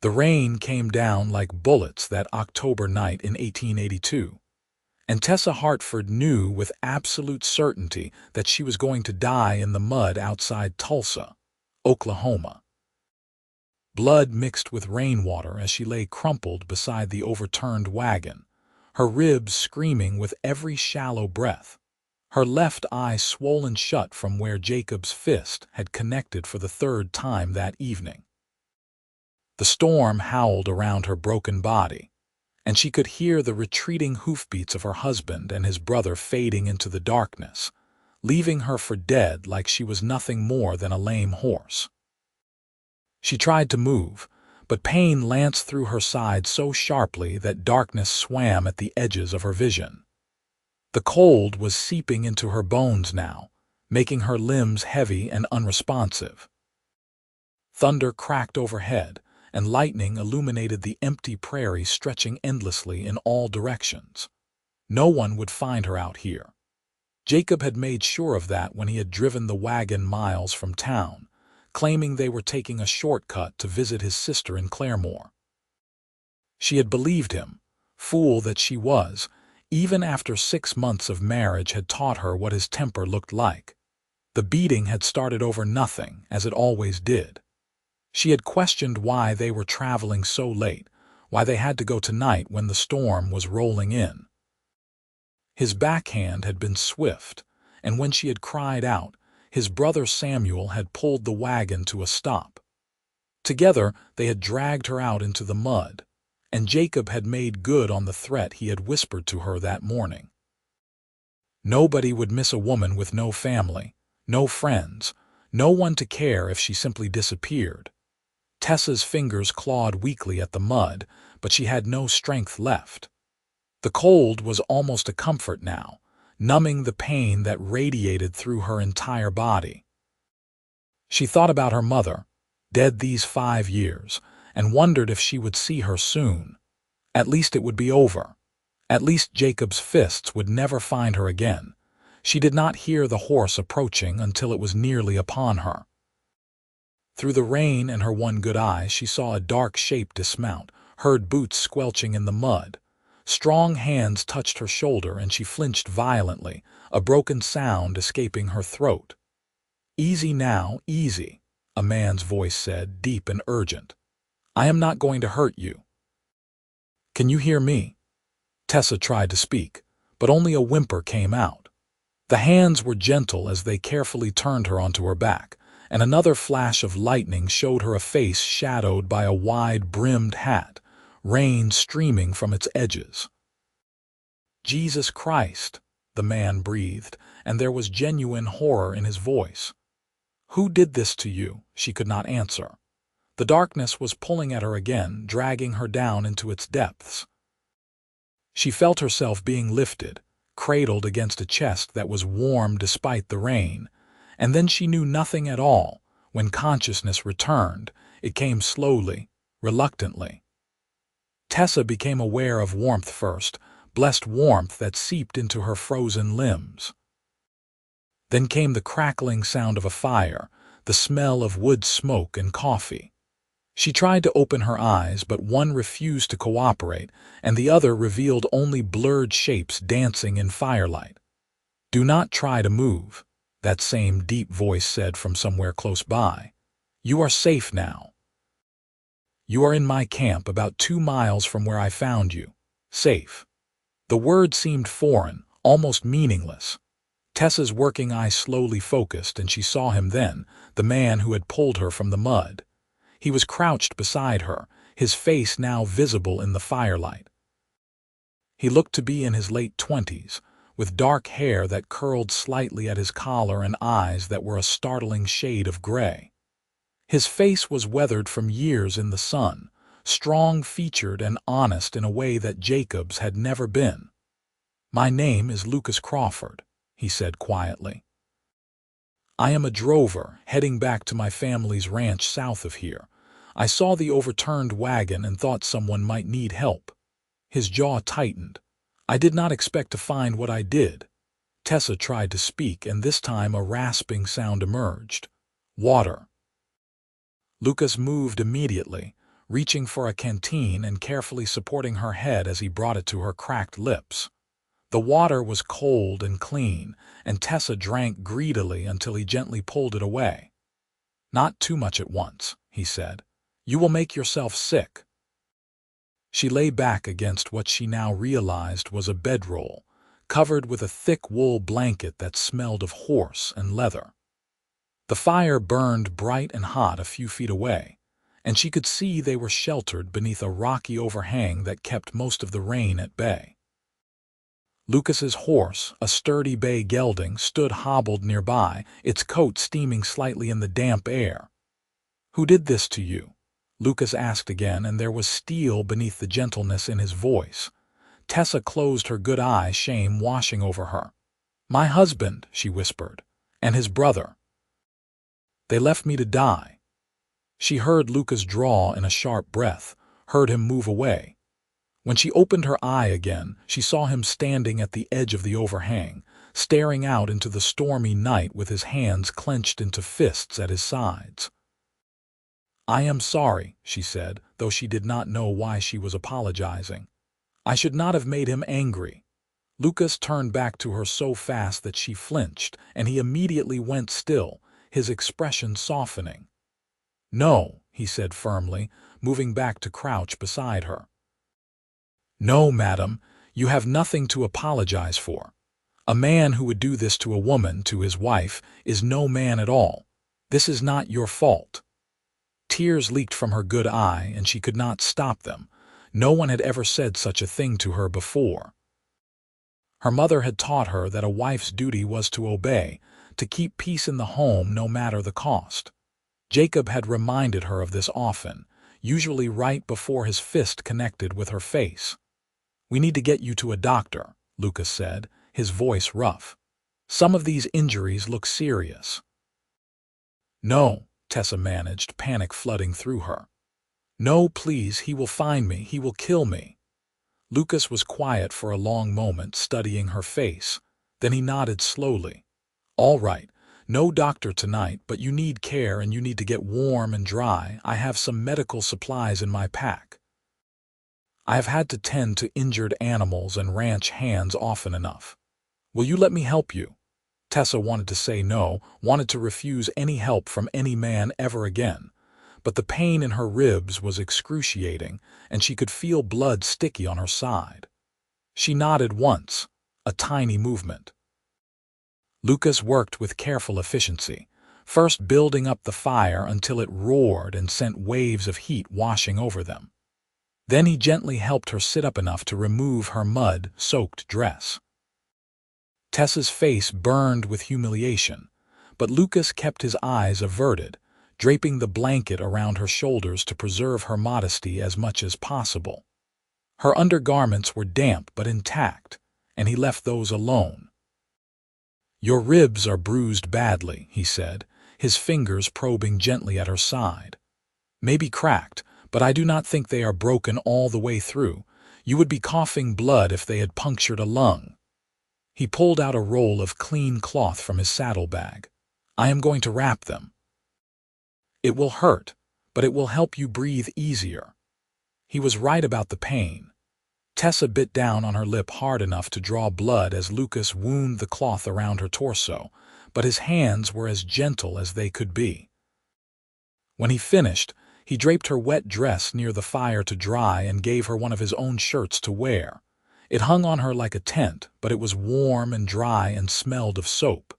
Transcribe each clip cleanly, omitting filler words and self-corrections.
The rain came down like bullets that October night in 1882, and Tessa Hartford knew with absolute certainty that she was going to die in the mud outside Tulsa, Oklahoma. Blood mixed with rainwater as she lay crumpled beside the overturned wagon, her ribs screaming with every shallow breath, her left eye swollen shut from where Jacob's fist had connected for the third time that evening. The storm howled around her broken body, and she could hear the retreating hoofbeats of her husband and his brother fading into the darkness, leaving her for dead like she was nothing more than a lame horse. She tried to move, but pain lanced through her side so sharply that darkness swam at the edges of her vision. The cold was seeping into her bones now, making her limbs heavy and unresponsive. Thunder cracked overhead, and lightning illuminated the empty prairie stretching endlessly in all directions. No one would find her out here. Jacob had made sure of that when he had driven the wagon miles from town, claiming they were taking a shortcut to visit his sister in Claremore. She had believed him, fool that she was, even after 6 months of marriage had taught her what his temper looked like. The beating had started over nothing, as it always did. She had questioned why they were traveling so late, why they had to go tonight when the storm was rolling in. His backhand had been swift, and when she had cried out, his brother Samuel had pulled the wagon to a stop. Together they had dragged her out into the mud, and Jacob had made good on the threat he had whispered to her that morning. Nobody would miss a woman with no family, no friends, no one to care if she simply disappeared. Tessa's fingers clawed weakly at the mud, but she had no strength left. The cold was almost a comfort now, numbing the pain that radiated through her entire body. She thought about her mother, dead these 5 years, and wondered if she would see her soon. At least it would be over. At least Jacob's fists would never find her again. She did not hear the horse approaching until it was nearly upon her. Through the rain and her one good eye, she saw a dark shape dismount, heard boots squelching in the mud. Strong hands touched her shoulder and she flinched violently, a broken sound escaping her throat. "Easy now, easy," a man's voice said, deep and urgent. "I am not going to hurt you." "Can you hear me?" Tessa tried to speak, but only a whimper came out. The hands were gentle as they carefully turned her onto her back, and another flash of lightning showed her a face shadowed by a wide-brimmed hat, rain streaming from its edges. "Jesus Christ," the man breathed, and there was genuine horror in his voice. "Who did this to you?" She could not answer. The darkness was pulling at her again, dragging her down into its depths. She felt herself being lifted, cradled against a chest that was warm despite the rain, and then she knew nothing at all. When consciousness returned, it came slowly, reluctantly. Tessa became aware of warmth first, blessed warmth that seeped into her frozen limbs. Then came the crackling sound of a fire, the smell of wood smoke and coffee. She tried to open her eyes, but one refused to cooperate, and the other revealed only blurred shapes dancing in firelight. "Do not try to move," that same deep voice said from somewhere close by. "You are safe now. You are in my camp about 2 miles from where I found you. Safe." The word seemed foreign, almost meaningless. Tessa's working eye slowly focused, and she saw him then, the man who had pulled her from the mud. He was crouched beside her, his face now visible in the firelight. He looked to be in his late 20s, with dark hair that curled slightly at his collar and eyes that were a startling shade of gray. His face was weathered from years in the sun, strong-featured and honest in a way that Jacob's had never been. "My name is Lucas Crawford," he said quietly. "I am a drover heading back to my family's ranch south of here. I saw the overturned wagon and thought someone might need help." His jaw tightened. "I did not expect to find what I did." Tessa tried to speak, and this time a rasping sound emerged. "Water." Lucas moved immediately, reaching for a canteen and carefully supporting her head as he brought it to her cracked lips. The water was cold and clean, and Tessa drank greedily until he gently pulled it away. "Not too much at once," he said. "You will make yourself sick." She lay back against what she now realized was a bedroll, covered with a thick wool blanket that smelled of horse and leather. The fire burned bright and hot a few feet away, and she could see they were sheltered beneath a rocky overhang that kept most of the rain at bay. Lucas's horse, a sturdy bay gelding, stood hobbled nearby, its coat steaming slightly in the damp air. "Who did this to you?" Lucas asked again, and there was steel beneath the gentleness in his voice. Tessa closed her good eye, shame washing over her. "My husband," she whispered, "and his brother. They left me to die." She heard Lucas draw in a sharp breath, heard him move away. When she opened her eye again, she saw him standing at the edge of the overhang, staring out into the stormy night with his hands clenched into fists at his sides. "I am sorry," she said, though she did not know why she was apologizing. "I should not have made him angry." Lucas turned back to her so fast that she flinched, and he immediately went still, his expression softening. "No," he said firmly, moving back to crouch beside her. "No, madam, you have nothing to apologize for. A man who would do this to a woman, to his wife, is no man at all. This is not your fault." Tears leaked from her good eye, and she could not stop them. No one had ever said such a thing to her before. Her mother had taught her that a wife's duty was to obey, to keep peace in the home no matter the cost. Jacob had reminded her of this often, usually right before his fist connected with her face. "We need to get you to a doctor," Lucas said, his voice rough. "Some of these injuries look serious." "No," Tessa managed, panic flooding through her. "No, please, he will find me, he will kill me." Lucas was quiet for a long moment, studying her face. Then he nodded slowly. "All right, no doctor tonight, but you need care and you need to get warm and dry. I have some medical supplies in my pack. I have had to tend to injured animals and ranch hands often enough. Will you let me help you?" Tessa wanted to say no, wanted to refuse any help from any man ever again, but the pain in her ribs was excruciating, and she could feel blood sticky on her side. She nodded once, a tiny movement. Lucas worked with careful efficiency, first building up the fire until it roared and sent waves of heat washing over them. Then he gently helped her sit up enough to remove her mud-soaked dress. Tessa's face burned with humiliation, but Lucas kept his eyes averted, draping the blanket around her shoulders to preserve her modesty as much as possible. Her undergarments were damp but intact, and he left those alone. "Your ribs are bruised badly," he said, his fingers probing gently at her side. "Maybe cracked, but I do not think they are broken all the way through. You would be coughing blood if they had punctured a lung." He pulled out a roll of clean cloth from his saddlebag. "I am going to wrap them. It will hurt, but it will help you breathe easier." He was right about the pain. Tessa bit down on her lip hard enough to draw blood as Lucas wound the cloth around her torso, but his hands were as gentle as they could be. When he finished, he draped her wet dress near the fire to dry and gave her one of his own shirts to wear. It hung on her like a tent, but it was warm and dry and smelled of soap.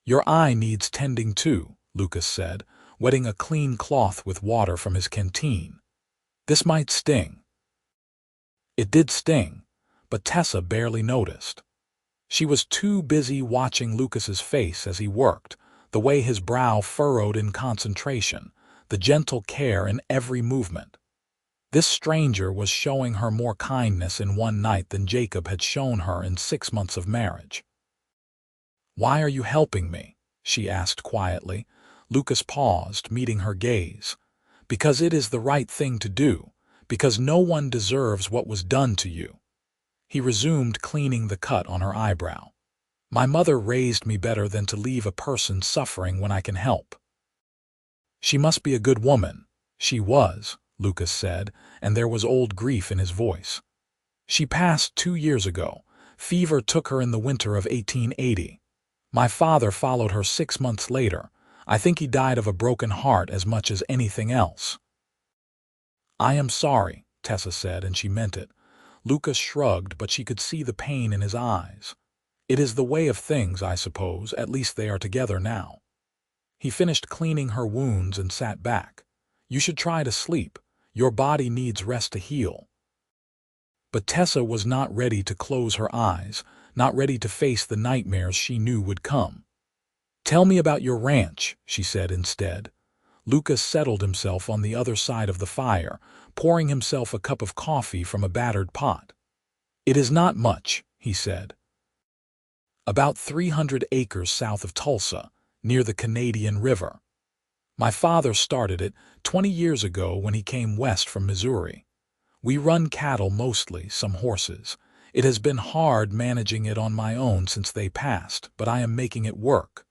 "Your eye needs tending too," Lucas said, wetting a clean cloth with water from his canteen. "This might sting." It did sting, but Tessa barely noticed. She was too busy watching Lucas's face as he worked, the way his brow furrowed in concentration, the gentle care in every movement. This stranger was showing her more kindness in one night than Jacob had shown her in 6 months of marriage. "Why are you helping me?" she asked quietly. Lucas paused, meeting her gaze. "Because it is the right thing to do, because no one deserves what was done to you." He resumed cleaning the cut on her eyebrow. "My mother raised me better than to leave a person suffering when I can help." "She must be a good woman." She was, Lucas said, and there was old grief in his voice. "She passed 2 years ago. Fever took her in the winter of 1880. My father followed her 6 months later. I think he died of a broken heart as much as anything else." "I am sorry," Tessa said, and she meant it. Lucas shrugged, but she could see the pain in his eyes. "It is the way of things, I suppose. At least they are together now." He finished cleaning her wounds and sat back. "You should try to sleep. Your body needs rest to heal." But Tessa was not ready to close her eyes, not ready to face the nightmares she knew would come. "Tell me about your ranch," she said instead. Lucas settled himself on the other side of the fire, pouring himself a cup of coffee from a battered pot. "It is not much," he said. "About 300 acres south of Tulsa, near the Canadian River. My father started it 20 years ago when he came west from Missouri. We run cattle mostly, some horses. It has been hard managing it on my own since they passed, but I am making it work."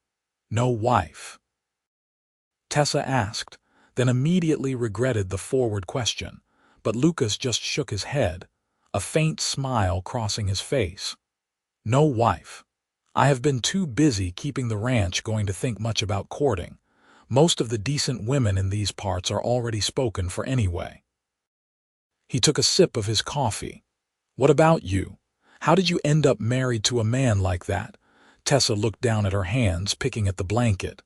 "No wife?" Tessa asked, then immediately regretted the forward question, but Lucas just shook his head, a faint smile crossing his face. "No wife. I have been too busy keeping the ranch going to think much about courting. Most of the decent women in these parts are already spoken for anyway." He took a sip of his coffee. "What about you? How did you end up married to a man like that?" Tessa looked down at her hands, picking at the blanket.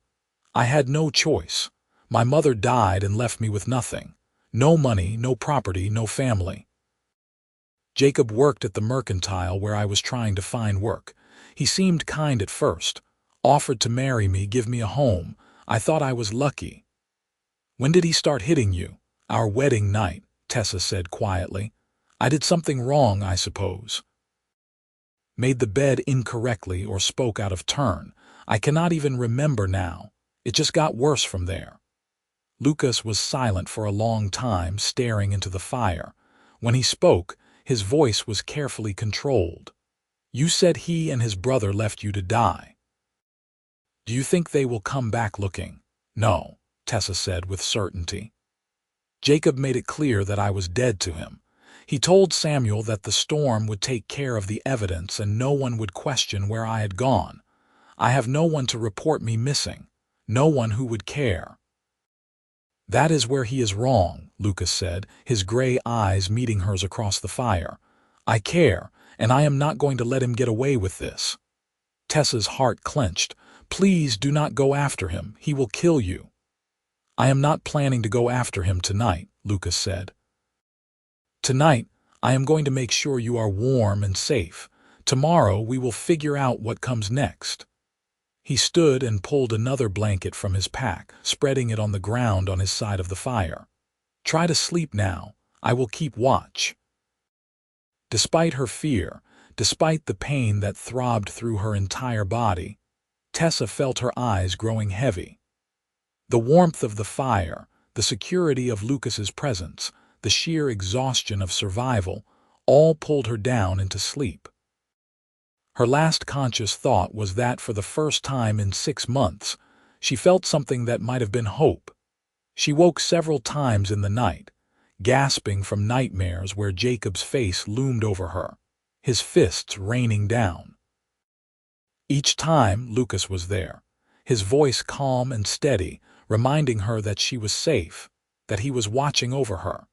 "I had no choice. My mother died and left me with nothing. No money, no property, no family. Jacob worked at the mercantile where I was trying to find work. He seemed kind at first, offered to marry me, give me a home. I thought I was lucky." "When did he start hitting you?" "Our wedding night," Tessa said quietly. "I did something wrong, I suppose. Made the bed incorrectly or spoke out of turn. I cannot even remember now. It just got worse from there." Lucas was silent for a long time, staring into the fire. When he spoke, his voice was carefully controlled. "You said he and his brother left you to die. Do you think they will come back looking?" "No," Tessa said with certainty. "Jacob made it clear that I was dead to him. He told Samuel that the storm would take care of the evidence and no one would question where I had gone. I have no one to report me missing, no one who would care." "That is where he is wrong," Lucas said, his gray eyes meeting hers across the fire. "I care, and I am not going to let him get away with this." Tessa's heart clenched. "Please do not go after him. He will kill you." "I am not planning to go after him tonight," Lucas said. "Tonight, I am going to make sure you are warm and safe. Tomorrow we will figure out what comes next." He stood and pulled another blanket from his pack, spreading it on the ground on his side of the fire. "Try to sleep now. I will keep watch." Despite her fear, despite the pain that throbbed through her entire body, Tessa felt her eyes growing heavy. The warmth of the fire, the security of Lucas's presence, the sheer exhaustion of survival, all pulled her down into sleep. Her last conscious thought was that for the first time in 6 months, she felt something that might have been hope. She woke several times in the night, gasping from nightmares where Jacob's face loomed over her, his fists raining down. Each time Lucas was there, his voice calm and steady, reminding her that she was safe, that he was watching over her.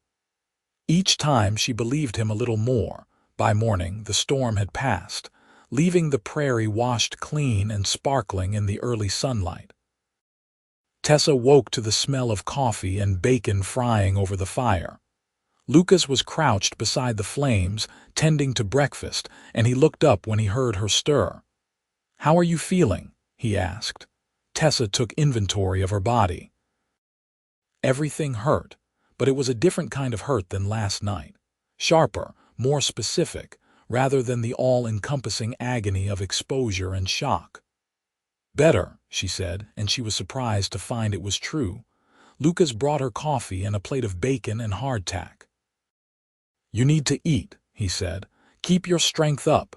Each time she believed him a little more. By morning, the storm had passed, leaving the prairie washed clean and sparkling in the early sunlight. Tessa woke to the smell of coffee and bacon frying over the fire. Lucas was crouched beside the flames, tending to breakfast, and he looked up when he heard her stir. "How are you feeling?" he asked. Tessa took inventory of her body. Everything hurt, but it was a different kind of hurt than last night. Sharper, more specific, rather than the all-encompassing agony of exposure and shock. "Better," she said, and she was surprised to find it was true. Lucas brought her coffee and a plate of bacon and hardtack. "You need to eat," he said. "Keep your strength up."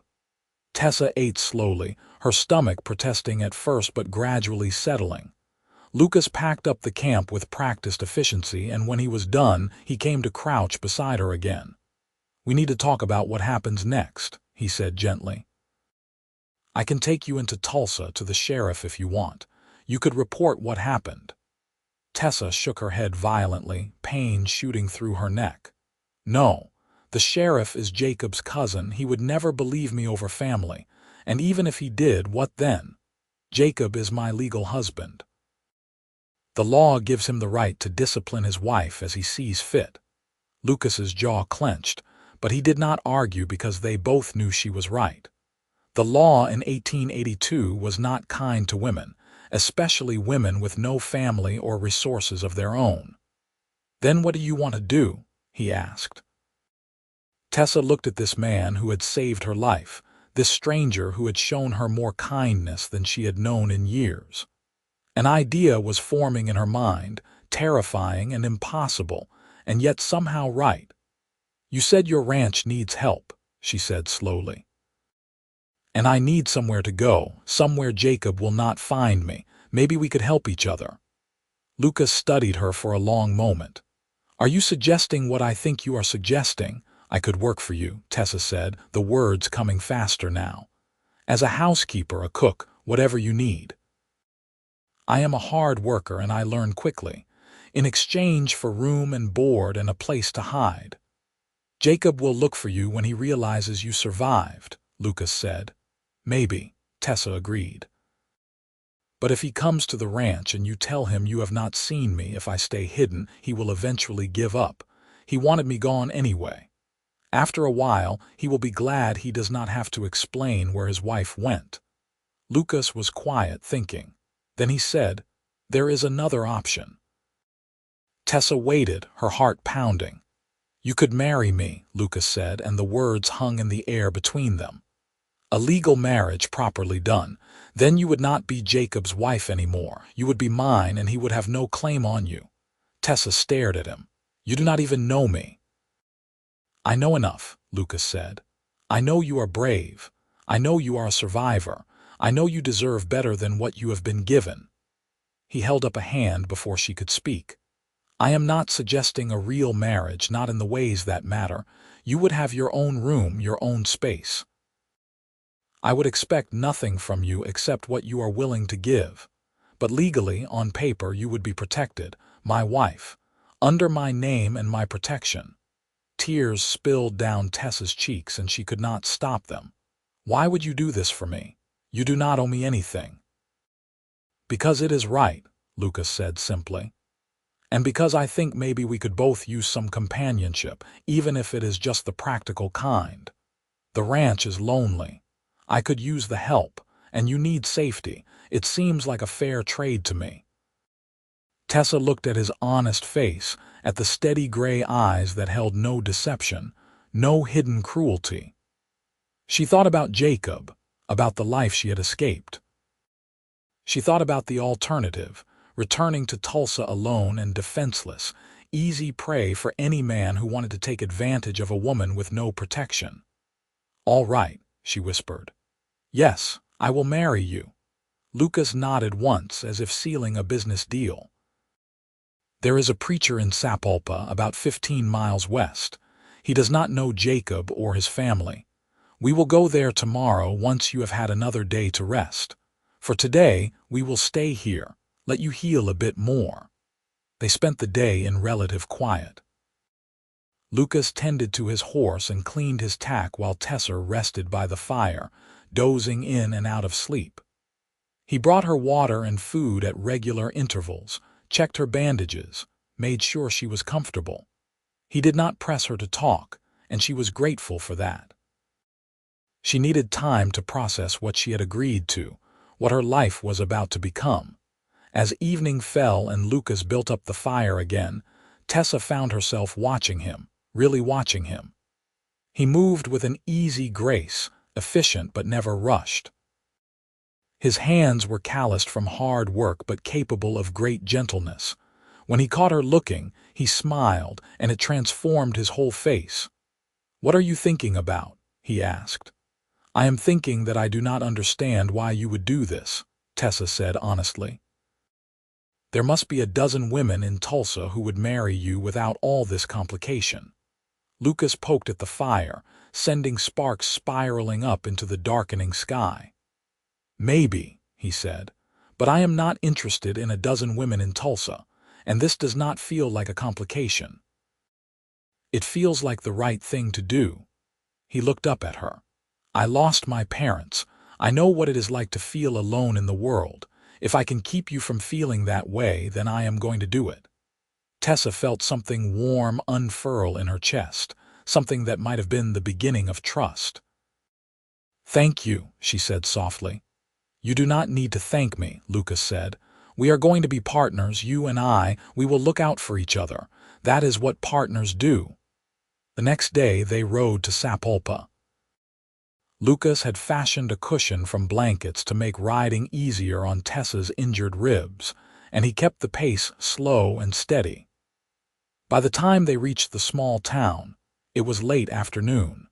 Tessa ate slowly, her stomach protesting at first but gradually settling. Lucas packed up the camp with practiced efficiency, and when he was done, he came to crouch beside her again. "We need to talk about what happens next," he said gently. "I can take you into Tulsa to the sheriff if you want. You could report what happened." Tessa shook her head violently, pain shooting through her neck. "No, the sheriff is Jacob's cousin. He would never believe me over family. And even if he did, what then? Jacob is my legal husband. The law gives him the right to discipline his wife as he sees fit." Lucas's jaw clenched, but he did not argue because they both knew she was right. The law in 1882 was not kind to women, especially women with no family or resources of their own. "Then what do you want to do?" he asked. Tessa looked at this man who had saved her life, this stranger who had shown her more kindness than she had known in years. An idea was forming in her mind, terrifying and impossible, and yet somehow right. "You said your ranch needs help," she said slowly. "And I need somewhere to go, somewhere Jacob will not find me. Maybe we could help each other." Lucas studied her for a long moment. "Are you suggesting what I think you are suggesting? I could work for you," Tessa said, the words coming faster now. "As a housekeeper, a cook, whatever you need. I am a hard worker and I learn quickly, in exchange for room and board and a place to hide." "Jacob will look for you when he realizes you survived," Lucas said. "Maybe," Tessa agreed. "But if he comes to the ranch and you tell him you have not seen me, if I stay hidden, he will eventually give up. He wanted me gone anyway. After a while, he will be glad he does not have to explain where his wife went." Lucas was quiet, thinking. Then he said, "There is another option." Tessa waited, her heart pounding. "You could marry me," Lucas said, and the words hung in the air between them. "A legal marriage properly done. Then you would not be Jacob's wife anymore. You would be mine and he would have no claim on you." Tessa stared at him. "You do not even know me." "I know enough," Lucas said. "I know you are brave. I know you are a survivor. I know you deserve better than what you have been given." He held up a hand before she could speak. "I am not suggesting a real marriage, not in the ways that matter. You would have your own room, your own space. I would expect nothing from you except what you are willing to give. But legally, on paper, you would be protected, my wife, under my name and my protection." Tears spilled down Tessa's cheeks and she could not stop them. "Why would you do this for me? You do not owe me anything." "Because it is right," Lucas said simply. "And because I think maybe we could both use some companionship, even if it is just the practical kind. The ranch is lonely. I could use the help, and you need safety. It seems like a fair trade to me." Tessa looked at his honest face, at the steady gray eyes that held no deception, no hidden cruelty. She thought about Jacob, about the life she had escaped. She thought about the alternative, returning to Tulsa alone and defenseless, easy prey for any man who wanted to take advantage of a woman with no protection. "All right," she whispered. "Yes, I will marry you." Lucas nodded once as if sealing a business deal. "There is a preacher in Sapulpa, about 15 miles west. He does not know Jacob or his family. We will go there tomorrow once you have had another day to rest. For today, we will stay here, let you heal a bit more." They spent the day in relative quiet. Lucas tended to his horse and cleaned his tack while Tessa rested by the fire, dozing in and out of sleep. He brought her water and food at regular intervals, checked her bandages, made sure she was comfortable. He did not press her to talk, and she was grateful for that. She needed time to process what she had agreed to, what her life was about to become. As evening fell and Lucas built up the fire again, Tessa found herself watching him, really watching him. He moved with an easy grace, efficient but never rushed. His hands were calloused from hard work but capable of great gentleness. When he caught her looking, he smiled, and it transformed his whole face. "What are you thinking about?" he asked. "I am thinking that I do not understand why you would do this," Tessa said honestly. There must be a dozen women in Tulsa who would marry you without all this complication. Lucas poked at the fire, sending sparks spiraling up into the darkening sky. Maybe, he said, but I am not interested in a dozen women in Tulsa, and this does not feel like a complication. It feels like the right thing to do. He looked up at her. I lost my parents. I know what it is like to feel alone in the world. If I can keep you from feeling that way, then I am going to do it. Tessa felt something warm unfurl in her chest, something that might have been the beginning of trust. Thank you, she said softly. You do not need to thank me, Lucas said. We are going to be partners, you and I. We will look out for each other. That is what partners do. The next day they rode to Sapulpa. Lucas had fashioned a cushion from blankets to make riding easier on Tessa's injured ribs, and he kept the pace slow and steady. By the time they reached the small town, it was late afternoon.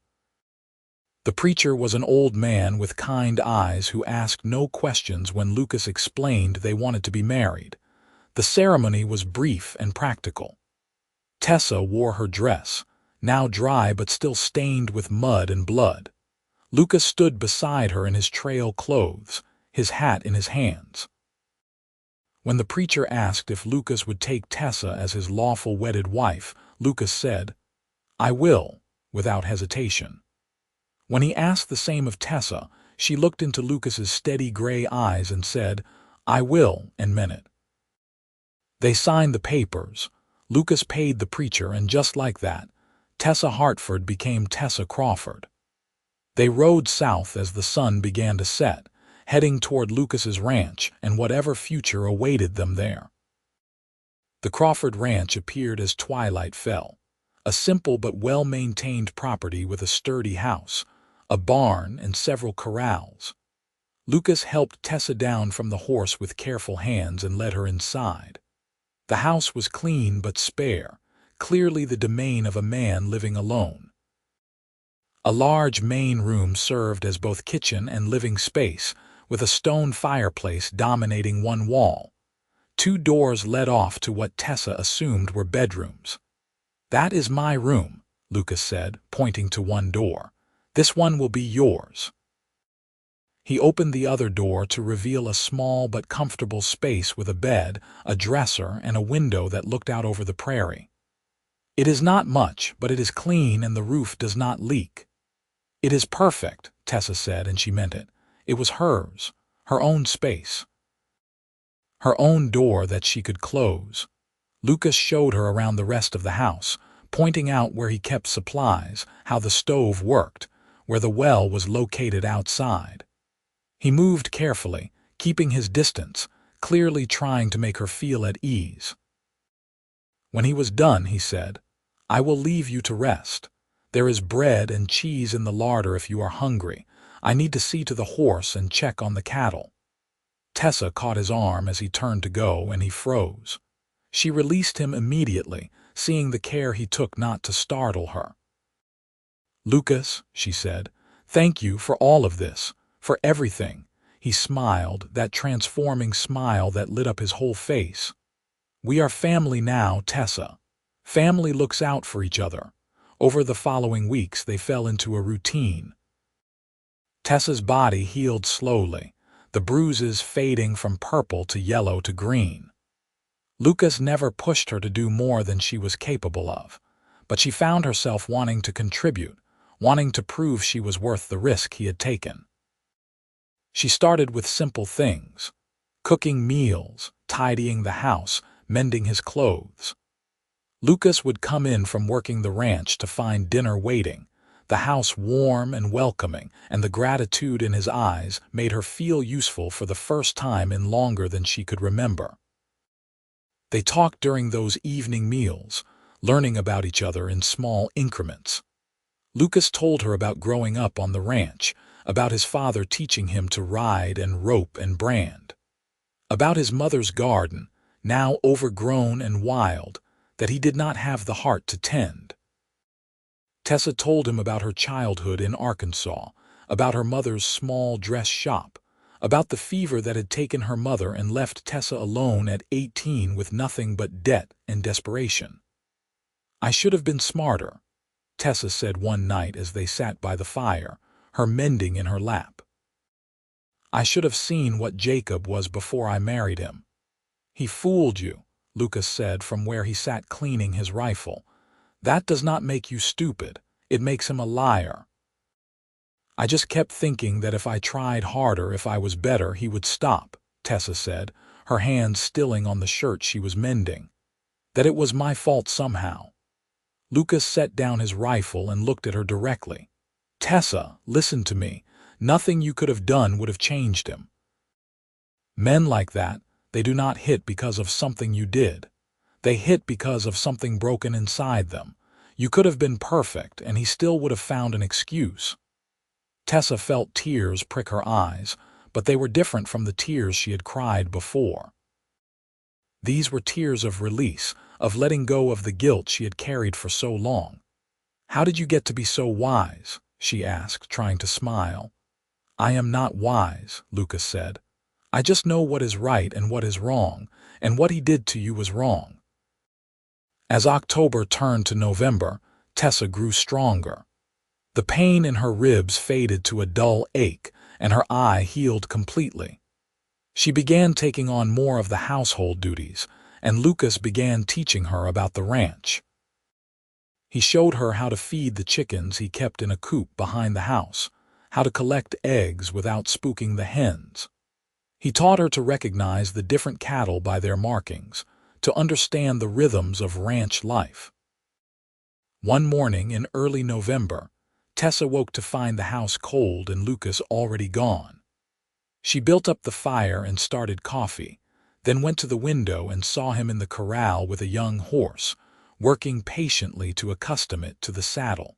The preacher was an old man with kind eyes who asked no questions when Lucas explained they wanted to be married. The ceremony was brief and practical. Tessa wore her dress, now dry but still stained with mud and blood. Lucas stood beside her in his trail clothes, his hat in his hands. When the preacher asked if Lucas would take Tessa as his lawful wedded wife, Lucas said, I will, without hesitation. When he asked the same of Tessa, she looked into Lucas's steady gray eyes and said, I will, and meant it. They signed the papers. Lucas paid the preacher, and just like that, Tessa Hartford became Tessa Crawford. They rode south as the sun began to set, heading toward Lucas's ranch and whatever future awaited them there. The Crawford Ranch appeared as twilight fell, a simple but well-maintained property with a sturdy house, a barn, and several corrals. Lucas helped Tessa down from the horse with careful hands and led her inside. The house was clean but spare, clearly the domain of a man living alone. A large main room served as both kitchen and living space, with a stone fireplace dominating one wall. 2 doors led off to what Tessa assumed were bedrooms. That is my room, Lucas said, pointing to one door. This one will be yours. He opened the other door to reveal a small but comfortable space with a bed, a dresser, and a window that looked out over the prairie. It is not much, but it is clean and the roof does not leak. It is perfect, Tessa said, and she meant it. It was hers, her own space. Her own door that she could close. Lucas showed her around the rest of the house, pointing out where he kept supplies, how the stove worked, where the well was located outside. He moved carefully, keeping his distance, clearly trying to make her feel at ease. When he was done, he said, I will leave you to rest. There is bread and cheese in the larder if you are hungry. I need to see to the horse and check on the cattle. Tessa caught his arm as he turned to go, and he froze. She released him immediately, seeing the care he took not to startle her. Lucas, she said, thank you for all of this, for everything. He smiled, that transforming smile that lit up his whole face. We are family now, Tessa. Family looks out for each other. Over the following weeks, they fell into a routine. Tessa's body healed slowly, the bruises fading from purple to yellow to green. Lucas never pushed her to do more than she was capable of, but she found herself wanting to contribute, wanting to prove she was worth the risk he had taken. She started with simple things, cooking meals, tidying the house, mending his clothes. Lucas would come in from working the ranch to find dinner waiting, the house warm and welcoming, and the gratitude in his eyes made her feel useful for the first time in longer than she could remember. They talked during those evening meals, learning about each other in small increments. Lucas told her about growing up on the ranch, about his father teaching him to ride and rope and brand, about his mother's garden, now overgrown and wild, that he did not have the heart to tend. Tessa told him about her childhood in Arkansas, about her mother's small dress shop, about the fever that had taken her mother and left Tessa alone at 18 with nothing but debt and desperation. "I should have been smarter," Tessa said one night as they sat by the fire, her mending in her lap. "I should have seen what Jacob was before I married him." "He fooled you," Lucas said from where he sat cleaning his rifle. "That does not make you stupid. It makes him a liar." "I just kept thinking that if I tried harder, if I was better, he would stop," Tessa said, her hands stilling on the shirt she was mending. "That it was my fault somehow." Lucas set down his rifle and looked at her directly. "Tessa, listen to me. Nothing you could have done would have changed him. Men like that, they do not hit because of something you did. They hit because of something broken inside them. You could have been perfect, and he still would have found an excuse." Tessa felt tears prick her eyes, but they were different from the tears she had cried before. These were tears of release, of letting go of the guilt she had carried for so long. "How did you get to be so wise?" she asked, trying to smile. "I am not wise," Lucas said. "I just know what is right and what is wrong, and what he did to you was wrong." As October turned to November, Tessa grew stronger. The pain in her ribs faded to a dull ache, and her eye healed completely. She began taking on more of the household duties, and Lucas began teaching her about the ranch. He showed her how to feed the chickens he kept in a coop behind the house, how to collect eggs without spooking the hens. He taught her to recognize the different cattle by their markings, to understand the rhythms of ranch life. One morning in early November, Tessa woke to find the house cold and Lucas already gone. She built up the fire and started coffee, then went to the window and saw him in the corral with a young horse, working patiently to accustom it to the saddle.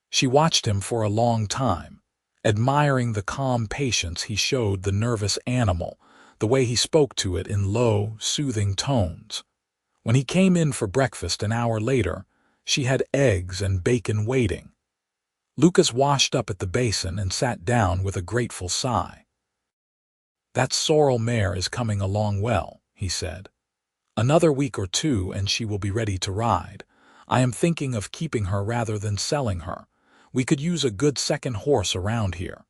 She watched him for a long time, admiring the calm patience he showed the nervous animal, the way he spoke to it in low, soothing tones. When he came in for breakfast an hour later, she had eggs and bacon waiting. Lucas washed up at the basin and sat down with a grateful sigh. "That sorrel mare is coming along well," he said. "Another week or two and she will be ready to ride. I am thinking of keeping her rather than selling her. We could use a good second horse around here."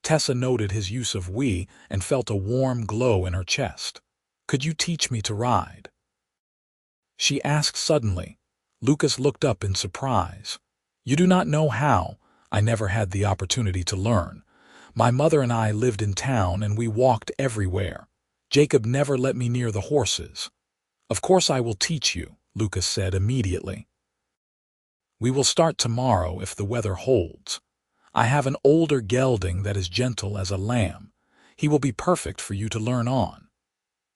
Tessa noted his use of "we" and felt a warm glow in her chest. "Could you teach me to ride?" she asked suddenly. Lucas looked up in surprise. "You do not know how? I never had the opportunity to learn. My mother and I lived in town and we walked everywhere. Jacob never let me near the horses." "Of course I will teach you," Lucas said immediately. "We will start tomorrow if the weather holds. I have an older gelding that is gentle as a lamb. He will be perfect for you to learn on."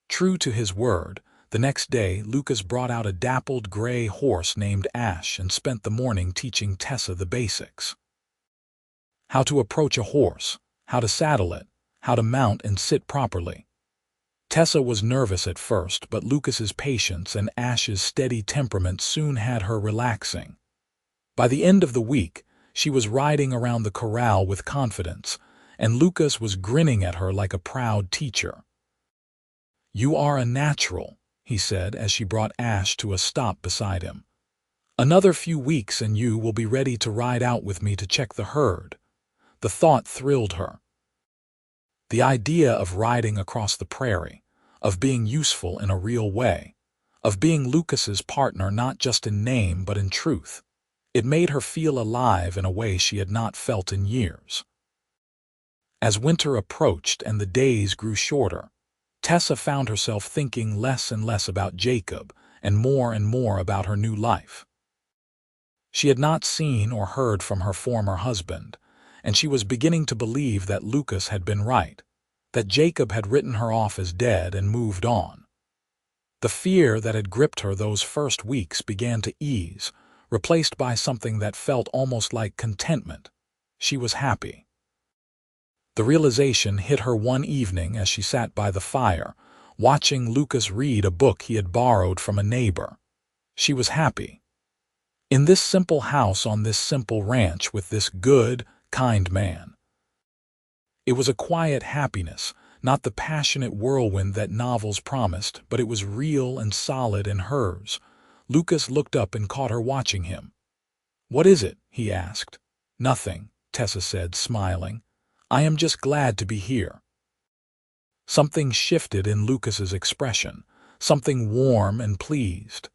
True to his word, the next day Lucas brought out a dappled gray horse named Ash and spent the morning teaching Tessa the basics. How to approach a horse, how to saddle it, how to mount and sit properly. Tessa was nervous at first, but Lucas's patience and Ash's steady temperament soon had her relaxing. By the end of the week, she was riding around the corral with confidence, and Lucas was grinning at her like a proud teacher. "You are a natural," he said as she brought Ash to a stop beside him. "Another few weeks and you will be ready to ride out with me to check the herd." The thought thrilled her. The idea of riding across the prairie, of being useful in a real way, of being Lucas's partner not just in name but in truth. It made her feel alive in a way she had not felt in years. As winter approached and the days grew shorter, Tessa found herself thinking less and less about Jacob and more about her new life. She had not seen or heard from her former husband, and she was beginning to believe that Lucas had been right, that Jacob had written her off as dead and moved on. The fear that had gripped her those first weeks began to ease, replaced by something that felt almost like contentment. She was happy. The realization hit her one evening as she sat by the fire, watching Lucas read a book he had borrowed from a neighbor. She was happy. In this simple house on this simple ranch with this good, kind man. It was a quiet happiness, not the passionate whirlwind that novels promised, but it was real and solid in hers. Lucas looked up and caught her watching him. "What is it?" he asked. "Nothing," Tessa said, smiling. "I am just glad to be here." Something shifted in Lucas's expression, something warm and pleased.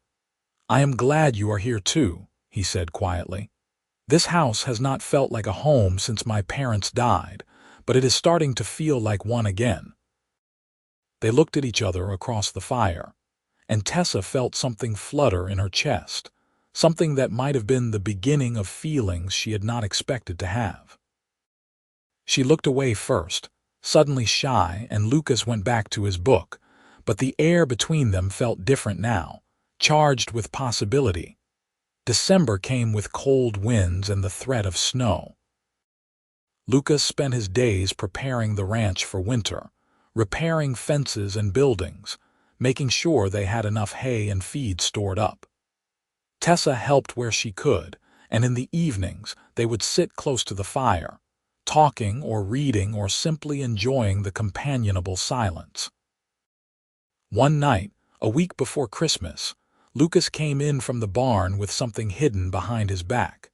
"I am glad you are here too," he said quietly. "This house has not felt like a home since my parents died, but it is starting to feel like one again." They looked at each other across the fire, and Tessa felt something flutter in her chest, something that might have been the beginning of feelings she had not expected to have. She looked away first, suddenly shy, and Lucas went back to his book, but the air between them felt different now, charged with possibility. December came with cold winds and the threat of snow. Lucas spent his days preparing the ranch for winter, repairing fences and buildings, making sure they had enough hay and feed stored up. Tessa helped where she could, and in the evenings they would sit close to the fire, talking or reading or simply enjoying the companionable silence. One night, a week before Christmas, Lucas came in from the barn with something hidden behind his back.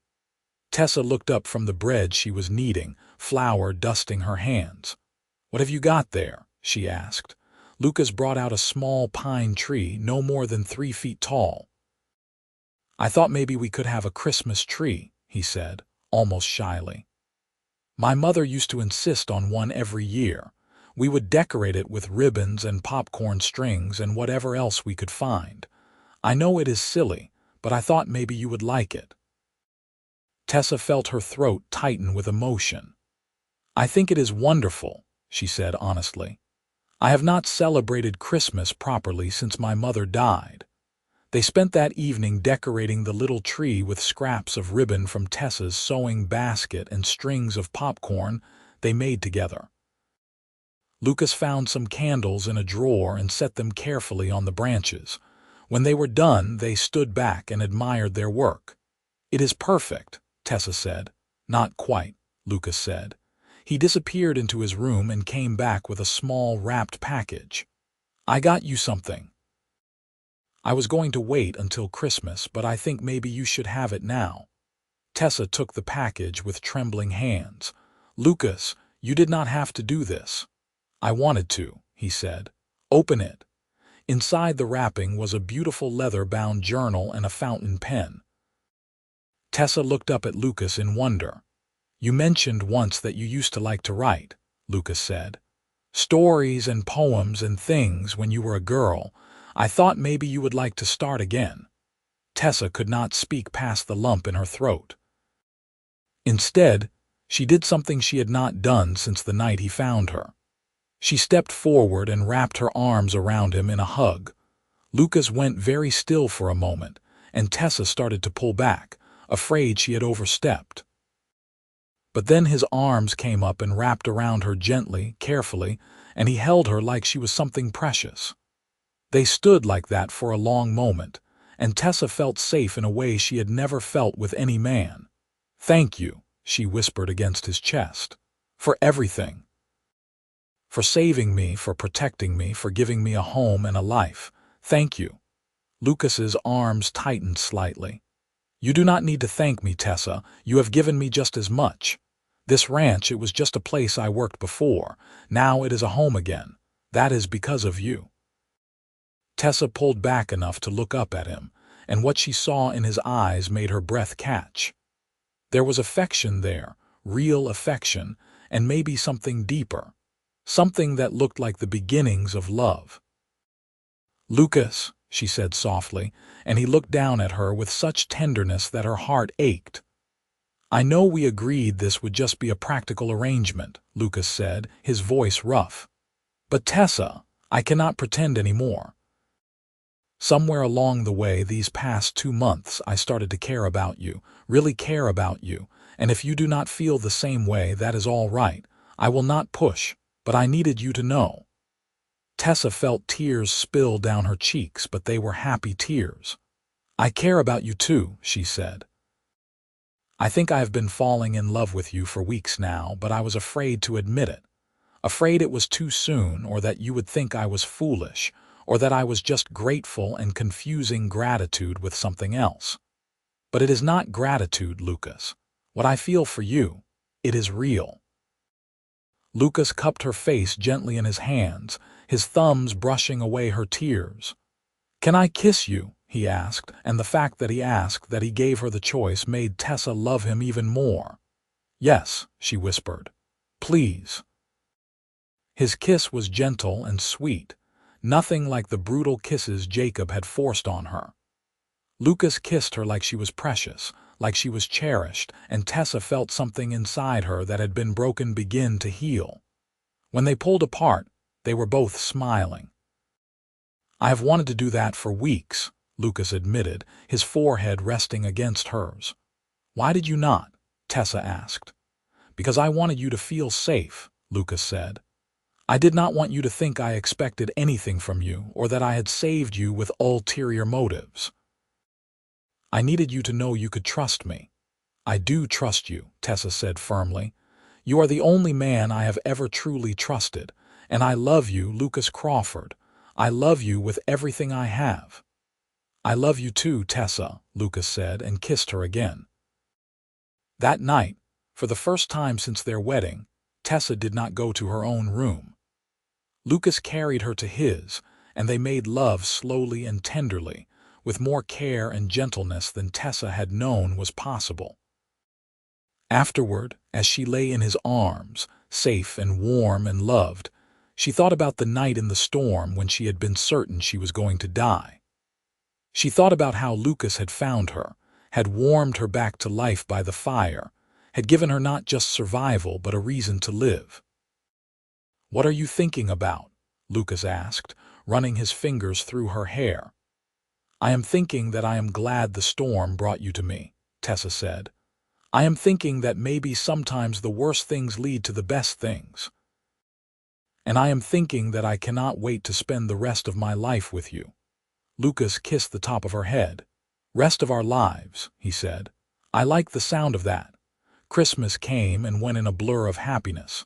Tessa looked up from the bread she was kneading, flour dusting her hands. "What have you got there?" she asked. Lucas brought out a small pine tree no more than 3 feet tall. "I thought maybe we could have a Christmas tree," he said, almost shyly. "My mother used to insist on one every year. We would decorate it with ribbons and popcorn strings and whatever else we could find. I know it is silly, but I thought maybe you would like it." Tessa felt her throat tighten with emotion. "I think it is wonderful," she said honestly. "I have not celebrated Christmas properly since my mother died." They spent that evening decorating the little tree with scraps of ribbon from Tessa's sewing basket and strings of popcorn they made together. Lucas found some candles in a drawer and set them carefully on the branches. When they were done, they stood back and admired their work. "It is perfect," Tessa said. "Not quite," Lucas said. He disappeared into his room and came back with a small wrapped package. "I got you something. I was going to wait until Christmas, but I think maybe you should have it now." Tessa took the package with trembling hands. "Lucas, you did not have to do this." "I wanted to," he said. "Open it." Inside the wrapping was a beautiful leather-bound journal and a fountain pen. Tessa looked up at Lucas in wonder. "You mentioned once that you used to like to write," Lucas said. "Stories and poems and things when you were a girl. I thought maybe you would like to start again." Tessa could not speak past the lump in her throat. Instead, she did something she had not done since the night he found her. She stepped forward and wrapped her arms around him in a hug. Lucas went very still for a moment, and Tessa started to pull back, afraid she had overstepped. But then his arms came up and wrapped around her gently, carefully, and he held her like she was something precious. They stood like that for a long moment, and Tessa felt safe in a way she had never felt with any man. "Thank you," she whispered against his chest. "For everything. For saving me, for protecting me, for giving me a home and a life. Thank you." Lucas's arms tightened slightly. "You do not need to thank me, Tessa. You have given me just as much. This ranch, it was just a place I worked before. Now it is a home again. That is because of you." Tessa pulled back enough to look up at him, and what she saw in his eyes made her breath catch. There was affection there, real affection, and maybe something deeper, something that looked like the beginnings of love. "Lucas," she said softly, and he looked down at her with such tenderness that her heart ached. "I know we agreed this would just be a practical arrangement," Lucas said, his voice rough. "But Tessa, I cannot pretend anymore. Somewhere along the way these past 2 months I started to care about you, really care about you, and if you do not feel the same way, that is all right. I will not push, but I needed you to know." Tessa felt tears spill down her cheeks, but they were happy tears. "I care about you too," she said. "I think I have been falling in love with you for weeks now, but I was afraid to admit it. afraid it was too soon, or that you would think I was foolish, or that I was just grateful and confusing gratitude with something else. But it is not gratitude, Lucas. What I feel for you, it is real." Lucas cupped her face gently in his hands, his thumbs brushing away her tears. "Can I kiss you?" he asked, and the fact that he asked, that he gave her the choice, made Tessa love him even more. "Yes," she whispered. "Please." His kiss was gentle and sweet, nothing like the brutal kisses Jacob had forced on her. Lucas kissed her like she was precious, like she was cherished, and Tessa felt something inside her that had been broken begin to heal. When they pulled apart, they were both smiling. "I have wanted to do that for weeks," Lucas admitted, his forehead resting against hers. "Why did you not?" Tessa asked. "Because I wanted you to feel safe," Lucas said. "I did not want you to think I expected anything from you, or that I had saved you with ulterior motives. I needed you to know you could trust me." "I do trust you," Tessa said firmly. "You are the only man I have ever truly trusted, and I love you, Lucas Crawford. I love you with everything I have." "I love you too, Tessa," Lucas said, and kissed her again. That night, for the first time since their wedding, Tessa did not go to her own room. Lucas carried her to his, and they made love slowly and tenderly, with more care and gentleness than Tessa had known was possible. Afterward, as she lay in his arms, safe and warm and loved, she thought about the night in the storm when she had been certain she was going to die. She thought about how Lucas had found her, had warmed her back to life by the fire, had given her not just survival but a reason to live. "What are you thinking about?" Lucas asked, running his fingers through her hair. "I am thinking that I am glad the storm brought you to me," Tessa said. "I am thinking that maybe sometimes the worst things lead to the best things. And I am thinking that I cannot wait to spend the rest of my life with you." Lucas kissed the top of her head. "Rest of our lives," he said. "I like the sound of that." Christmas came and went in a blur of happiness.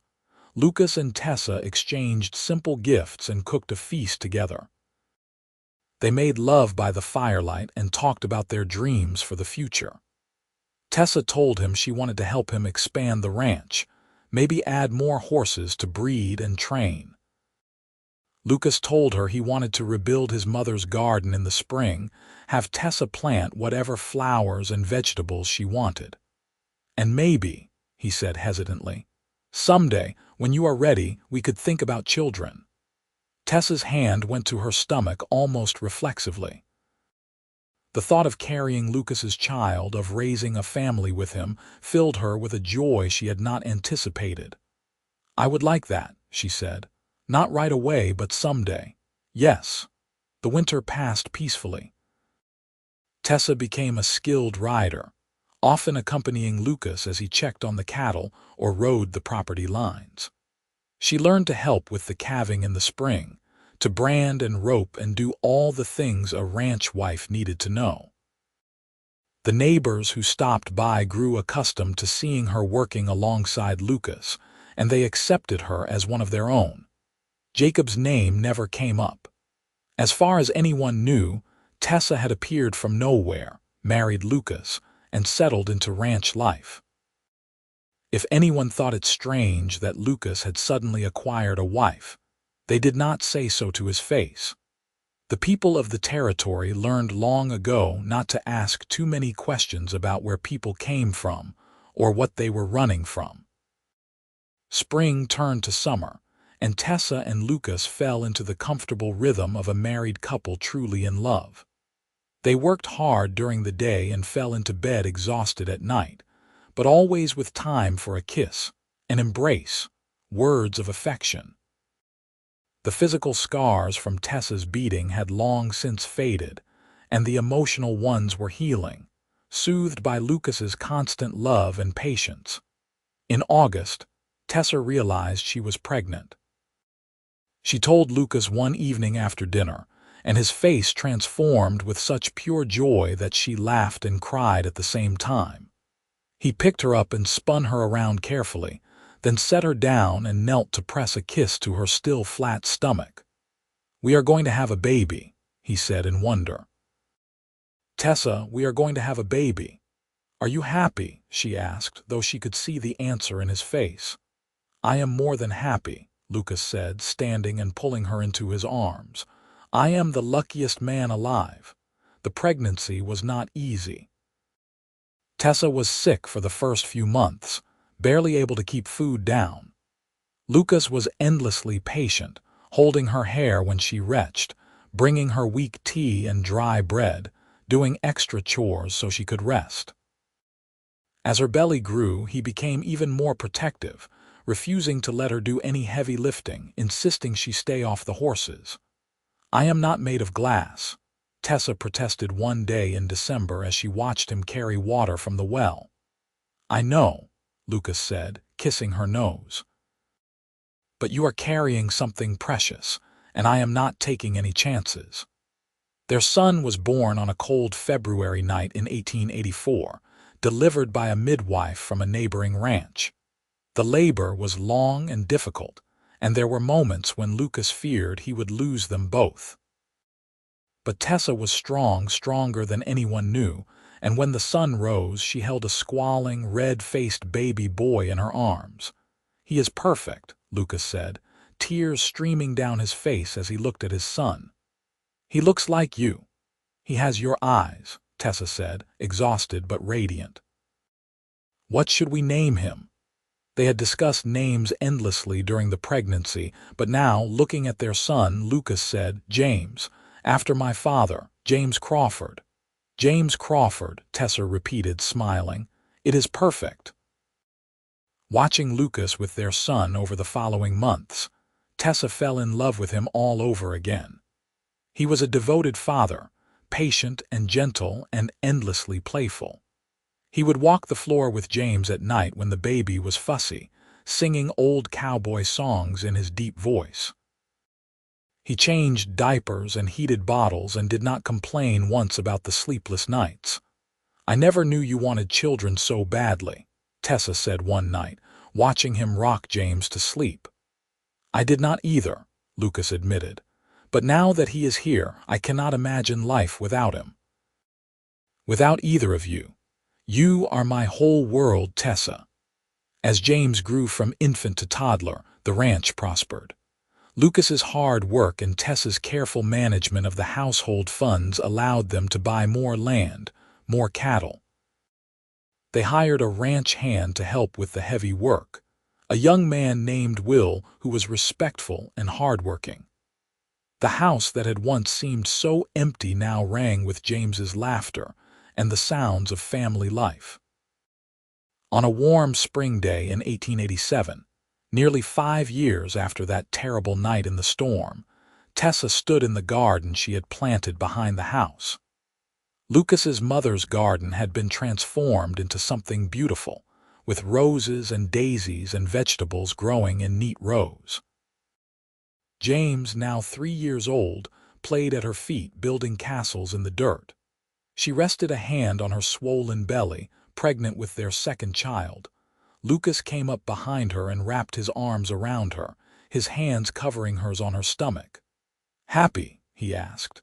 Lucas and Tessa exchanged simple gifts and cooked a feast together. They made love by the firelight and talked about their dreams for the future. Tessa told him she wanted to help him expand the ranch, maybe add more horses to breed and train. Lucas told her he wanted to rebuild his mother's garden in the spring, have Tessa plant whatever flowers and vegetables she wanted. "And maybe," he said hesitantly, "someday, when you are ready, we could think about children." Tessa's hand went to her stomach almost reflexively. The thought of carrying Lucas's child, of raising a family with him, filled her with a joy she had not anticipated. "I would like that," she said. "Not right away, but someday. Yes." The winter passed peacefully. Tessa became a skilled rider, often accompanying Lucas as he checked on the cattle or rode the property lines. She learned to help with the calving in the spring, to brand and rope and do all the things a ranch wife needed to know. The neighbors who stopped by grew accustomed to seeing her working alongside Lucas, and they accepted her as one of their own. Jacob's name never came up. As far as anyone knew, Tessa had appeared from nowhere, married Lucas, and settled into ranch life. If anyone thought it strange that Lucas had suddenly acquired a wife, they did not say so to his face. The people of the territory learned long ago not to ask too many questions about where people came from or what they were running from. Spring turned to summer, and Tessa and Lucas fell into the comfortable rhythm of a married couple truly in love. They worked hard during the day and fell into bed exhausted at night, but always with time for a kiss, an embrace, words of affection. The physical scars from Tessa's beating had long since faded, and the emotional ones were healing, soothed by Lucas's constant love and patience. In August, Tessa realized she was pregnant. She told Lucas one evening after dinner, and his face transformed with such pure joy that she laughed and cried at the same time. He picked her up and spun her around carefully, then set her down and knelt to press a kiss to her still flat stomach. "We are going to have a baby," he said in wonder. "Tessa, we are going to have a baby. Are you happy?" she asked, though she could see the answer in his face. "I am more than happy," Lucas said, standing and pulling her into his arms. "I am the luckiest man alive. The pregnancy was not easy." Tessa was sick for the first few months, barely able to keep food down. Lucas was endlessly patient, holding her hair when she retched, bringing her weak tea and dry bread, doing extra chores so she could rest. As her belly grew, he became even more protective, refusing to let her do any heavy lifting, insisting she stay off the horses. "I am not made of glass," Tessa protested one day in December as she watched him carry water from the well. "I know," Lucas said, kissing her nose. "But you are carrying something precious, and I am not taking any chances." Their son was born on a cold February night in 1884, delivered by a midwife from a neighboring ranch. The labor was long and difficult, and there were moments when Lucas feared he would lose them both. But Tessa was strong, stronger than anyone knew, and when the sun rose, she held a squalling, red-faced baby boy in her arms. "He is perfect," Lucas said, tears streaming down his face as he looked at his son. "He looks like you. He has your eyes," Tessa said, exhausted but radiant. "What should we name him?" They had discussed names endlessly during the pregnancy, but now, looking at their son, Lucas said, "James, after my father, James Crawford." "James Crawford," Tessa repeated, smiling. "It is perfect." Watching Lucas with their son over the following months, Tessa fell in love with him all over again. He was a devoted father, patient and gentle and endlessly playful. He would walk the floor with James at night when the baby was fussy, singing old cowboy songs in his deep voice. He changed diapers and heated bottles and did not complain once about the sleepless nights. "I never knew you wanted children so badly," Tessa said one night, watching him rock James to sleep. "I did not either," Lucas admitted. "But now that he is here, I cannot imagine life without him." "Without either of you. You are my whole world, Tessa." As James grew from infant to toddler, the ranch prospered. Lucas's hard work and Tessa's careful management of the household funds allowed them to buy more land, more cattle. They hired a ranch hand to help with the heavy work, a young man named Will who was respectful and hardworking. The house that had once seemed so empty now rang with James's laughter and the sounds of family life. On a warm spring day in 1887, nearly 5 years after that terrible night in the storm, Tessa stood in the garden she had planted behind the house. Lucas's mother's garden had been transformed into something beautiful, with roses and daisies and vegetables growing in neat rows. James, now 3 years old, played at her feet, building castles in the dirt. She rested a hand on her swollen belly, pregnant with their second child. Lucas came up behind her and wrapped his arms around her, his hands covering hers on her stomach. "Happy?" he asked.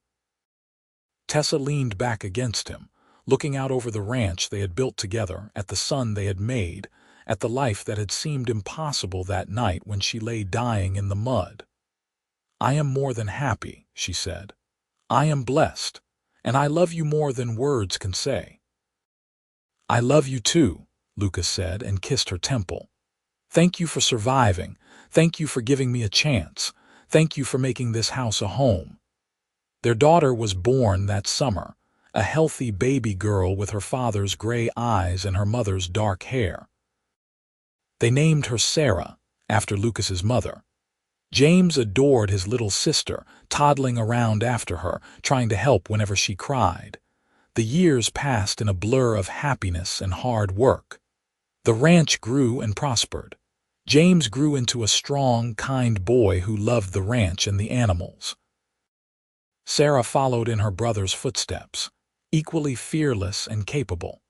Tessa leaned back against him, looking out over the ranch they had built together, at the son they had made, at the life that had seemed impossible that night when she lay dying in the mud. "I am more than happy," she said. "I am blessed, and I love you more than words can say." "I love you too," Lucas said and kissed her temple. "Thank you for surviving. Thank you for giving me a chance. Thank you for making this house a home." Their daughter was born that summer, a healthy baby girl with her father's gray eyes and her mother's dark hair. They named her Sarah, after Lucas's mother. James adored his little sister, toddling around after her, trying to help whenever she cried. The years passed in a blur of happiness and hard work. The ranch grew and prospered. James grew into a strong, kind boy who loved the ranch and the animals. Sarah followed in her brother's footsteps, equally fearless and capable.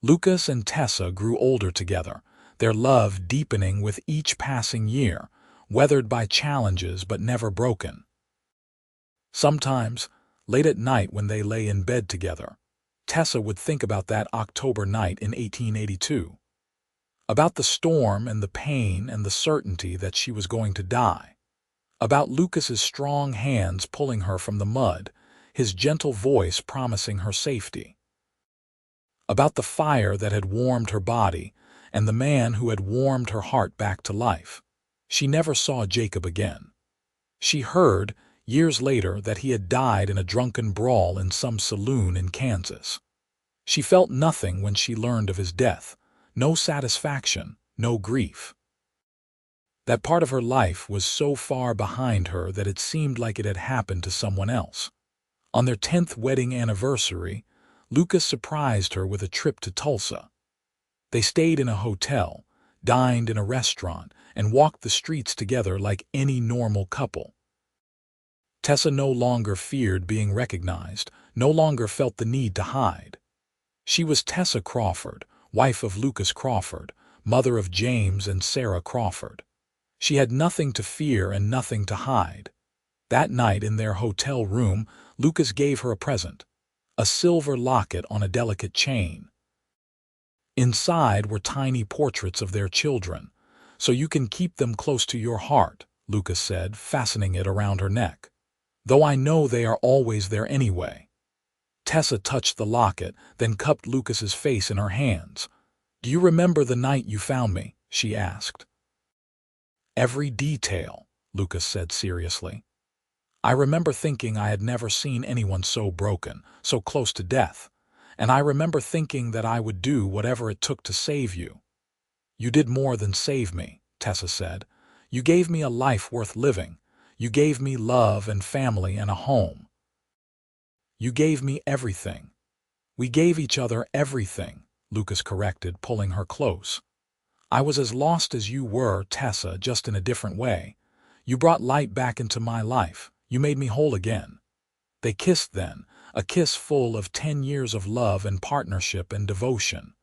Lucas and Tessa grew older together, their love deepening with each passing year, weathered by challenges but never broken. Sometimes, late at night when they lay in bed together, Tessa would think about that October night in 1882, about the storm and the pain and the certainty that she was going to die, about Lucas's strong hands pulling her from the mud, his gentle voice promising her safety, about the fire that had warmed her body and the man who had warmed her heart back to life. She never saw Jacob again. She heard, years later, that he had died in a drunken brawl in some saloon in Kansas. She felt nothing when she learned of his death, no satisfaction, no grief. That part of her life was so far behind her that it seemed like it had happened to someone else. On their 10th wedding anniversary, Lucas surprised her with a trip to Tulsa. They stayed in a hotel, dined in a restaurant, and walked the streets together like any normal couple. Tessa no longer feared being recognized, no longer felt the need to hide. She was Tessa Crawford, wife of Lucas Crawford, mother of James and Sarah Crawford. She had nothing to fear and nothing to hide. That night in their hotel room, Lucas gave her a present, a silver locket on a delicate chain. Inside were tiny portraits of their children, so you can keep them close to your heart, Lucas said, fastening it around her neck. Though I know they are always there anyway. Tessa touched the locket, then cupped Lucas's face in her hands. Do you remember the night you found me? She asked. Every detail, Lucas said seriously. I remember thinking I had never seen anyone so broken, so close to death, and I remember thinking that I would do whatever it took to save you. You did more than save me, Tessa said. You gave me a life worth living. You gave me love and family and a home. You gave me everything. We gave each other everything, Lucas corrected, pulling her close. I was as lost as you were, Tessa, just in a different way. You brought light back into my life. You made me whole again. They kissed then, a kiss full of 10 years of love and partnership and devotion.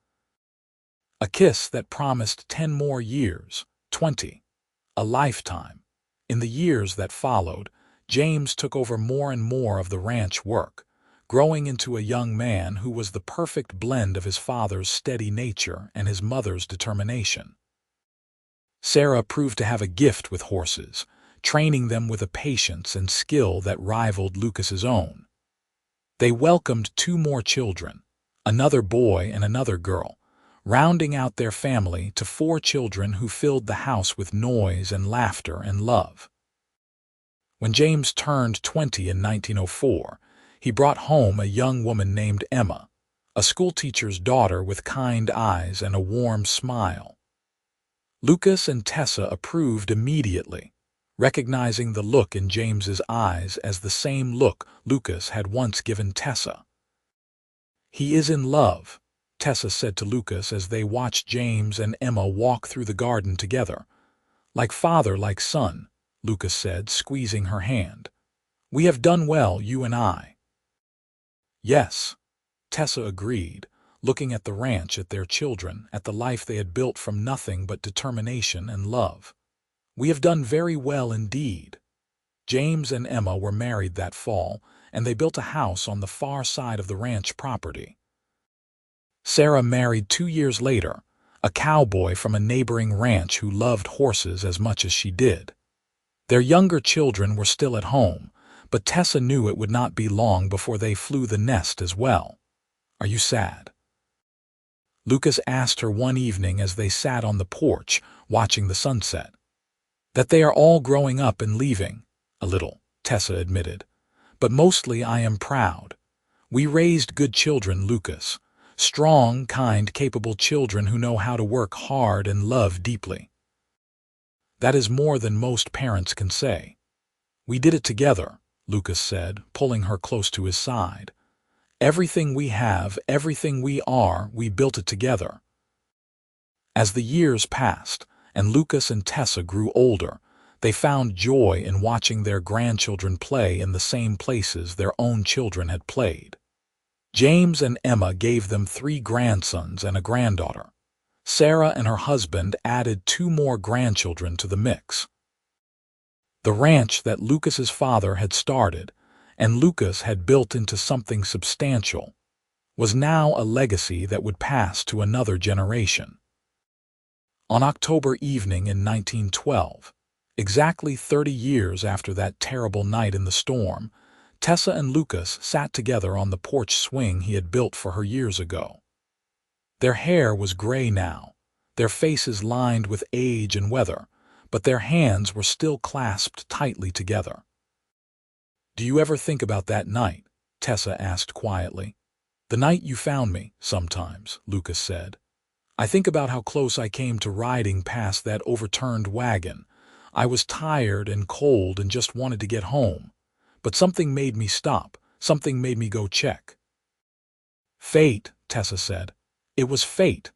A kiss that promised 10 more years, 20, a lifetime. In the years that followed, James took over more and more of the ranch work, growing into a young man who was the perfect blend of his father's steady nature and his mother's determination. Sarah proved to have a gift with horses, training them with a patience and skill that rivaled Lucas's own. They welcomed 2 more children, another boy and another girl, rounding out their family to 4 children who filled the house with noise and laughter and love. When James turned 20 in 1904, he brought home a young woman named Emma, a schoolteacher's daughter with kind eyes and a warm smile. Lucas and Tessa approved immediately, recognizing the look in James's eyes as the same look Lucas had once given Tessa. He is in love, Tessa said to Lucas as they watched James and Emma walk through the garden together. Like father, like son, Lucas said, squeezing her hand. We have done well, you and I. Yes, Tessa agreed, looking at the ranch, at their children, at the life they had built from nothing but determination and love. We have done very well indeed. James and Emma were married that fall, and they built a house on the far side of the ranch property. Sarah married 2 years later, a cowboy from a neighboring ranch who loved horses as much as she did. Their younger children were still at home, but Tessa knew it would not be long before they flew the nest as well. Are you sad? Lucas asked her one evening as they sat on the porch, watching the sunset. That they are all growing up and leaving, a little, Tessa admitted. But mostly I am proud. We raised good children, Lucas. Strong, kind, capable children who know how to work hard and love deeply. That is more than most parents can say. We did it together, Lucas said, pulling her close to his side. Everything we have, everything we are, we built it together. As the years passed, and Lucas and Tessa grew older, they found joy in watching their grandchildren play in the same places their own children had played. James and Emma gave them 3 grandsons and a granddaughter. Sarah and her husband added 2 more grandchildren to the mix. The ranch that Lucas's father had started, and Lucas had built into something substantial, was now a legacy that would pass to another generation. On October evening in 1912, exactly 30 years after that terrible night in the storm, Tessa and Lucas sat together on the porch swing he had built for her years ago. Their hair was gray now, their faces lined with age and weather, but their hands were still clasped tightly together. "Do you ever think about that night?" Tessa asked quietly. "The night you found me, sometimes," Lucas said. "I think about how close I came to riding past that overturned wagon. I was tired and cold and just wanted to get home. But something made me stop, something made me go check." "Fate," Tessa said. "It was fate."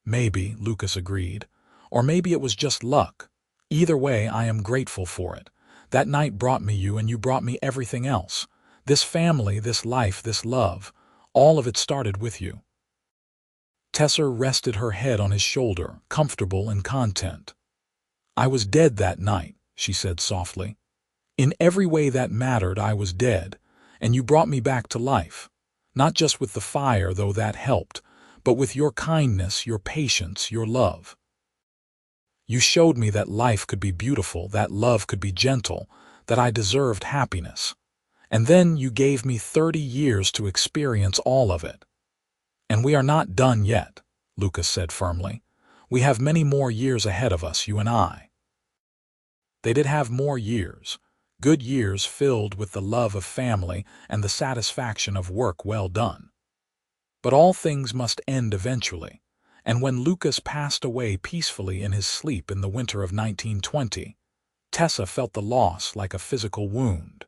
"Maybe," Lucas agreed. "Or maybe it was just luck. Either way, I am grateful for it. That night brought me you, and you brought me everything else. This family, this life, this love, all of it started with you." Tessa rested her head on his shoulder, comfortable and content. "I was dead that night," she said softly. "In every way that mattered, I was dead, and you brought me back to life. Not just with the fire, though that helped, but with your kindness, your patience, your love. You showed me that life could be beautiful, that love could be gentle, that I deserved happiness. And then you gave me 30 years to experience all of it." "And we are not done yet," Lucas said firmly. "We have many more years ahead of us, you and I." They did have more years, good years filled with the love of family and the satisfaction of work well done. But all things must end eventually, and when Lucas passed away peacefully in his sleep in the winter of 1920, Tessa felt the loss like a physical wound.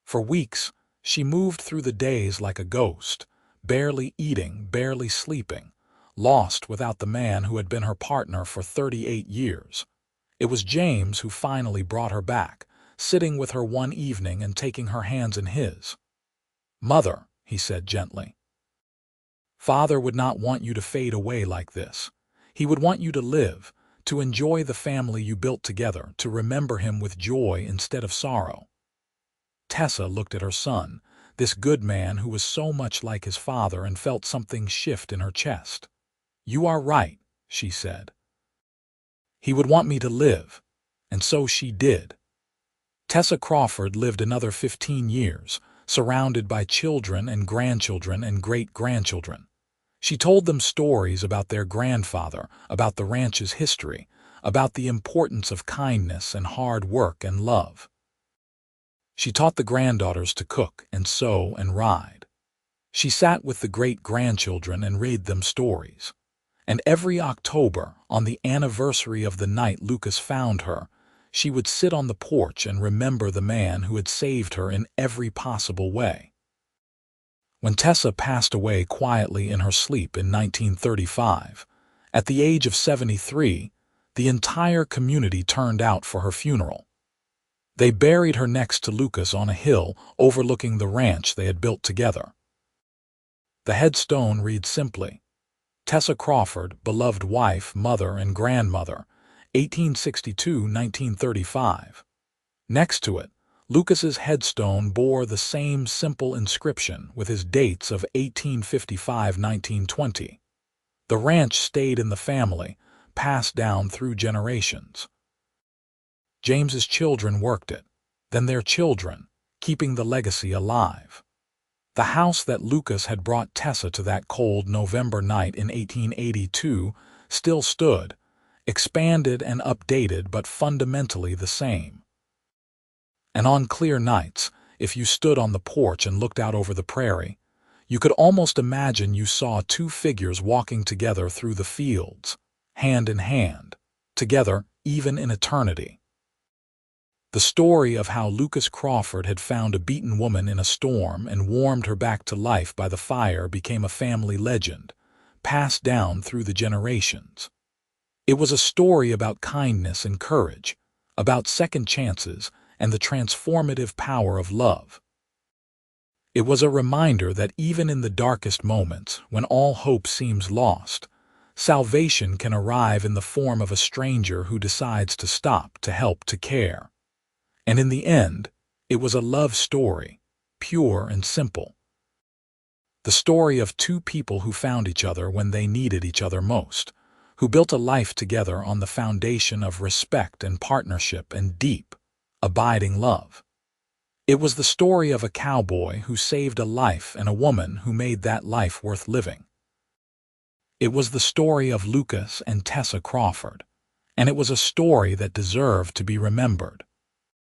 For weeks, she moved through the days like a ghost, barely eating, barely sleeping, lost without the man who had been her partner for 38 years. It was James who finally brought her back, sitting with her one evening and taking her hands in his. "Mother," he said gently, "Father would not want you to fade away like this. He would want you to live, to enjoy the family you built together, to remember him with joy instead of sorrow." Tessa looked at her son, this good man who was so much like his father, and felt something shift in her chest. "You are right," she said. "He would want me to live." And so she did. Tessa Crawford lived another 15 years, surrounded by children and grandchildren and great-grandchildren. She told them stories about their grandfather, about the ranch's history, about the importance of kindness and hard work and love. She taught the granddaughters to cook and sew and ride. She sat with the great-grandchildren and read them stories. And every October, on the anniversary of the night Lucas found her, she would sit on the porch and remember the man who had saved her in every possible way. When Tessa passed away quietly in her sleep in 1935, at the age of 73, the entire community turned out for her funeral. They buried her next to Lucas on a hill overlooking the ranch they had built together. The headstone reads simply, "Tessa Crawford, beloved wife, mother, and grandmother, 1862–1935. Next to it, Lucas's headstone bore the same simple inscription with his dates of 1855–1920. The ranch stayed in the family, passed down through generations. James's children worked it, then their children, keeping the legacy alive. The house that Lucas had brought Tessa to that cold November night in 1882 still stood, expanded and updated but fundamentally the same. And on clear nights, if you stood on the porch and looked out over the prairie, you could almost imagine you saw 2 figures walking together through the fields, hand in hand, together even in eternity. The story of how Lucas Crawford had found a beaten woman in a storm and warmed her back to life by the fire became a family legend, passed down through the generations. It was a story about kindness and courage, about second chances and the transformative power of love. It was a reminder that even in the darkest moments, when all hope seems lost, Salvation can arrive in the form of a stranger who decides to stop, to help, to care. And in the end, it was a love story, pure and simple. The story of two people who found each other when they needed each other most, who built a life together on the foundation of respect and partnership and deep, abiding love. It was the story of a cowboy who saved a life and a woman who made that life worth living. It was the story of Lucas and Tessa Crawford, and it was a story that deserved to be remembered.